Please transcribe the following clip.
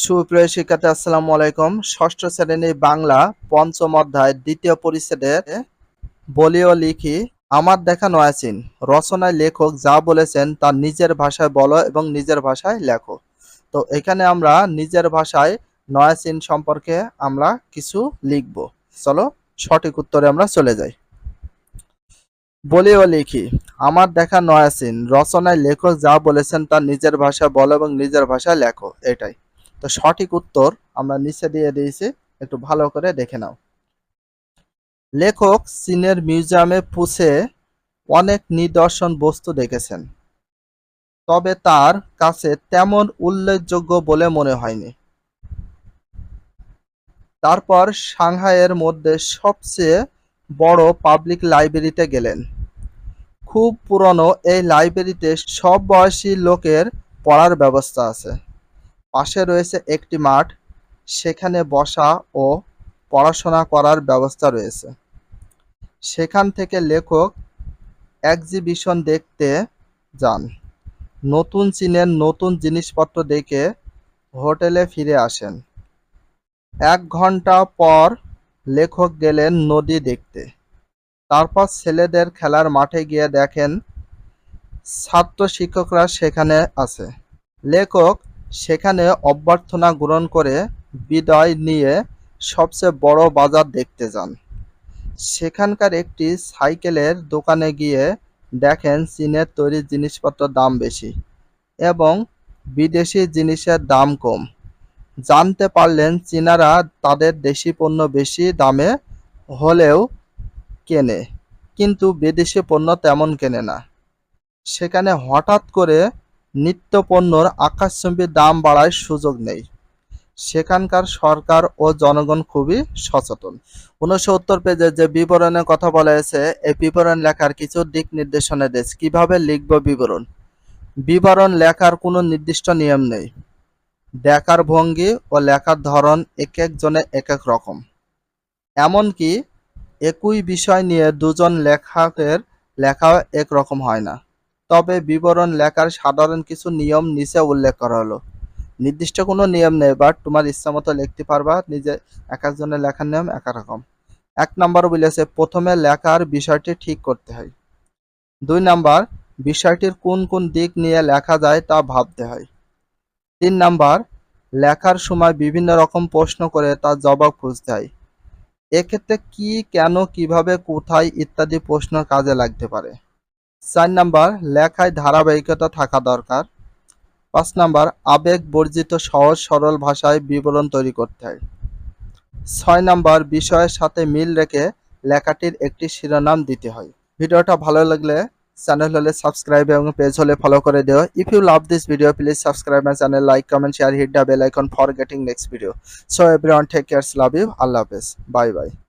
সুপ্রিয় শিক্ষার্থী আসসালামু আলাইকুম। ষষ্ঠ শ্রেণী বাংলা পঞ্চম অধ্যায় দ্বিতীয় পরিচ্ছেদের বলি ও লিখি। আমার দেখা নয়াসিন রচনায় লেখক যা বলেছেন তা নিজের ভাষায় বলো এবং নিজের ভাষায় লেখো। তো এখানে আমরা নিজের ভাষায় নয়াসিন সম্পর্কে আমরা কিছু লিখব। চলো সঠিক উত্তরে আমরা চলে যাই। বলি ও লিখি। আমার দেখা নয়াসিন রচনায় লেখক যা বলেছেন তা নিজের ভাষায় বলো এবং নিজের ভাষায় লেখো, এটাই। তো সঠিক উত্তর আমরা নিচে দিয়ে দিয়েছি, একটু ভালো করে দেখে নাও। লেখক চীনের মিউজিয়ামে পৌঁছে অনেক নিদর্শন বস্তু দেখেছেন, তবে তার কাছে তেমন উল্লেখযোগ্য বলে মনে হয়নি। তারপর সাংহাইয়ের মধ্যে সবচেয়ে বড় পাবলিক লাইব্রেরিতে গেলেন। খুব পুরনো এই লাইব্রেরিতে সব বয়সী লোকের পড়ার ব্যবস্থা আছে। পাশে রয়েছে একটি মাঠ, সেখানে বসা ও পড়াশোনা করার ব্যবস্থা রয়েছে। সেখান থেকে লেখক এক্সিবিশন দেখতে যান, নতুন চীনের নতুন জিনিসপত্র দেখে হোটেলে ফিরে আসেন। 1 ঘন্টা পর লেখক গেলেন নদী দেখতে। তারপর ছেলেদের খেলার মাঠে গিয়ে দেখেন ছাত্র শিক্ষকরা সেখানে আছে। লেখক সেখানে অভ্যর্থনা গ্রহণ করে বিদায় নিয়ে সবচেয়ে বড় বাজার দেখতে যান। সেখানকার একটি সাইকেলের দোকানে গিয়ে দেখেন চীনের তৈরি জিনিসপত্রের দাম বেশি এবং বিদেশি জিনিসের দাম কম। জানতে পারলেন চীনারা তাদের দেশি পণ্য বেশি দামে হলেও কেনে, কিন্তু বিদেশি পণ্য তেমন কেনে না। সেখানে হঠাৎ করে নিত্য পণ্যর আকাশচুম্বী দাম বাড়ার সুযোগ নেই। সেখানকার সরকার ও জনগণ খুবই সচেতন। 69 পেজে যে বিবরণের কথা বলা হয়েছে, এই বিবরণ লেখার কিছু দিক নির্দেশনা দিয়েছে। কিভাবে লিখব বিবরণ? বিবরণ লেখার কোনো নির্দিষ্ট নিয়ম নেই। দেখার ভঙ্গি ও লেখার ধরন এক একজনের এক এক রকম। এমনকি একই বিষয় নিয়ে দুজন লেখকের লেখাও একরকম হয় না। তবে বিবরণ লেখার সাধারণ কিছু নিয়ম নিচে উল্লেখ করা হলো। নির্দিষ্ট কোনো নিয়ম নেই, বাট তোমার ইচ্ছা মতো লিখতে পারবা। নিজে এক একজনের লেখার নিয়ম এক রকম। 1 নাম্বার বলেছে প্রথমে লেখার বিষয়টি ঠিক করতে হয়। 2 নাম্বার বিষয়টির কোন কোন দিক নিয়ে লেখা যায় তা ভাবতে হয়। 3 নাম্বার লেখার সময় বিভিন্ন রকম প্রশ্ন করে তার জবাব খুঁজতে হয়। এক্ষেত্রে কি, কেন, কিভাবে, কোথায় ইত্যাদি প্রশ্ন কাজে লাগতে পারে। 4 নাম্বার লেখায় ধারাবাহিকতা থাকা দরকার। 5 নাম্বার আবেগ বর্জিত সহজ সরল ভাষায় বিবরণ তৈরি করতে হয়। 6 নাম্বার বিষয়ের সাথে মিল রেখে লেখাটির একটি শিরোনাম দিতে হয়। ভিডিওটা ভালো লাগলে চ্যানেল হলে সাবস্ক্রাইব এবং পেজ হলে ফলো করে দিও। If you love this video, please subscribe my channel, like, comment, share, hit the bell icon for getting next video. So everyone take care, love you, Allah Hafiz, bye bye.